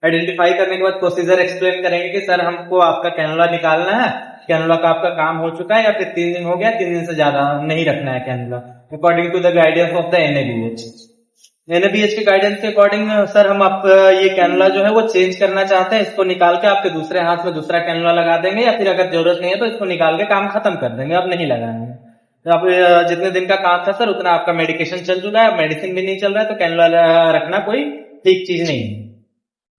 Identify करने के बाद प्रोसीजर एक्सप्लेन करेंगे कि सर हमको आपका कैनुला निकालना है, कैनुला का आपका काम हो चुका है या फिर 3 दिन हो गया, 3 दिन से ज्यादा नहीं रखना है cannula, according to the guidance of the NABH. NABH के गाइडेंस के अकॉर्डिंग सर हम आप ये कैनुला जो है वो चेंज करना चाहते हैं, इसको निकाल के आपके दूसरे हाथ में दूसरा कैनुला लगा देंगे, या फिर अगर जरूरत नहीं है तो इसको निकाल के काम खत्म कर देंगे, अब नहीं लगाएंगे। तो अब जितने दिन का काम था सर उतना आपका मेडिकेशन चल चुका है, मेडिसिन भी नहीं चल रहा है, तो कैनुला रखना कोई ठीक चीज नहीं है।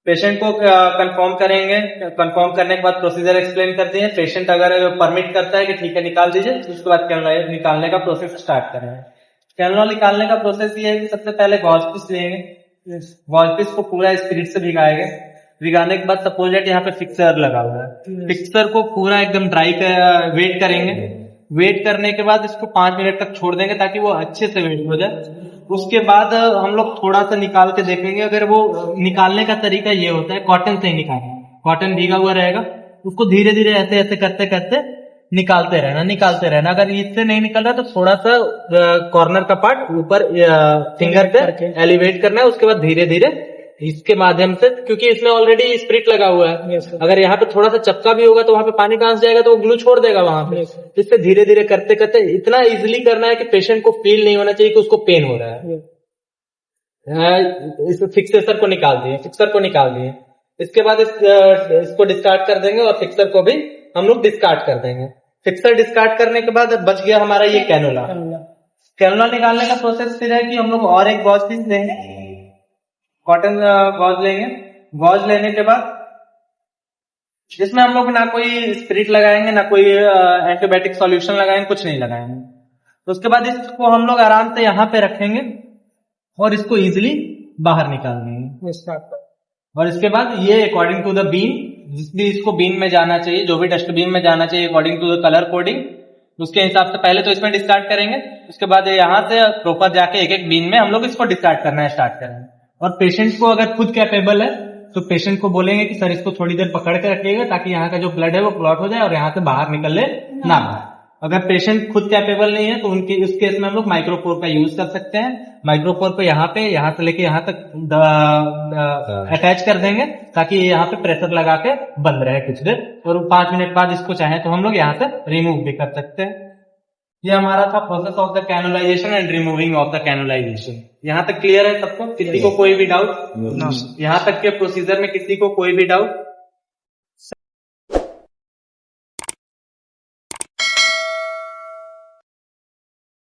पेशेंट को कंफर्म करेंगे, कंफर्म करने के बाद प्रोसीजर एक्सप्लेन करते हैं। पेशेंट अगर परमिट करता है कि ठीक है निकाल दीजिए, उसके बाद कैनुला निकालने का प्रोसेस स्टार्ट करेंगे। कैनुला निकालने का प्रोसेस ये है कि सबसे पहले गॉज पीस लेंगे, गॉज पीस को पूरा स्पिरिट से भिगाएंगे। भिगाने के बाद सपोज दैट यहाँ पे फिक्सर लगा हुआ है, फिक्सर को पूरा एकदम ड्राई वेट करेंगे। वेट करने के बाद इसको 5 मिनट तक छोड़ देंगे ताकि वो अच्छे से वेट हो जाए। उसके बाद हम लोग थोड़ा सा निकाल के देखेंगे। अगर वो निकालने का तरीका ये होता है, कॉटन से ही निकालना, कॉटन भीगा हुआ रहेगा, उसको धीरे धीरे ऐसे ऐसे करते करते निकालते रहना। अगर इससे नहीं निकल रहा तो थोड़ा सा कॉर्नर का पार्ट ऊपर फिंगर पे एलिवेट करना है। उसके बाद धीरे धीरे इसके माध्यम से, क्योंकि इसमें ऑलरेडी स्पिरिट लगा हुआ है, अगर यहाँ पे थोड़ा सा चपका भी होगा तो वहां पे पानी कहां से जाएगा, तो वो ग्लू छोड़ देगा वहां पे। इससे धीरे धीरे करते करते इतना इजीली करना है कि पेशेंट को फील नहीं होना चाहिए कि उसको पेन हो रहा है। इस फिक्सर को निकाल दिए, इसके बाद इसको डिस्कार्ड कर देंगे और फिक्सर को भी हम लोग डिस्कार्ड कर देंगे। फिक्सर डिस्कार्ड करने के बाद बच गया हमारा ये कैनुला। कैनुला निकालने का प्रोसेस फिर है कि हम लोग और एक गॉज पीस लेंगे, कॉटन गॉज लेंगे। गॉज लेने के बाद इसमें हम लोग ना कोई स्पिरिट लगाएंगे, ना कोई एंटीबायोटिक सॉल्यूशन लगाएंगे, कुछ नहीं लगाएंगे। तो उसके बाद इसको हम लोग आराम से यहाँ पे रखेंगे और इसको इजिली बाहर निकाल देंगे। और इसके बाद ये अकॉर्डिंग टू द बीन, जिस भी इसको बीन में जाना चाहिए, जो भी डस्टबिन में जाना चाहिए according to the colour coding, उसके हिसाब से पहले तो इसमें डिस्कार्ड करेंगे। उसके बाद यहाँ से प्रॉपर जाके एक एक बीन में हम लोग इसको डिस्कार्ड करना स्टार्ट करेंगे। और पेशेंट को अगर खुद कैपेबल है तो पेशेंट को बोलेंगे कि सर इसको थोड़ी देर पकड़ के रखिएगा ताकि यहाँ का जो ब्लड है वो क्लॉट हो जाए और यहाँ से बाहर निकलने ना पाए। अगर पेशेंट खुद कैपेबल नहीं है तो उस केस में हम लोग माइक्रोपोर का यूज कर सकते हैं। माइक्रोपोर को यहाँ से लेके यहाँ तक अटैच कर देंगे ताकि यहाँ पे प्रेशर लगा के बंद रहे कुछ देर, और 5 मिनट बाद इसको चाहे तो हम लोग यहाँ से रिमूव भी कर सकते हैं। ये हमारा था process of the cannulization and removing of the cannulization. यहाँ तक क्लियर है सबको? किसी को कोई भी डाउट? यहाँ तक के प्रोसीजर में किसी को कोई भी डाउट?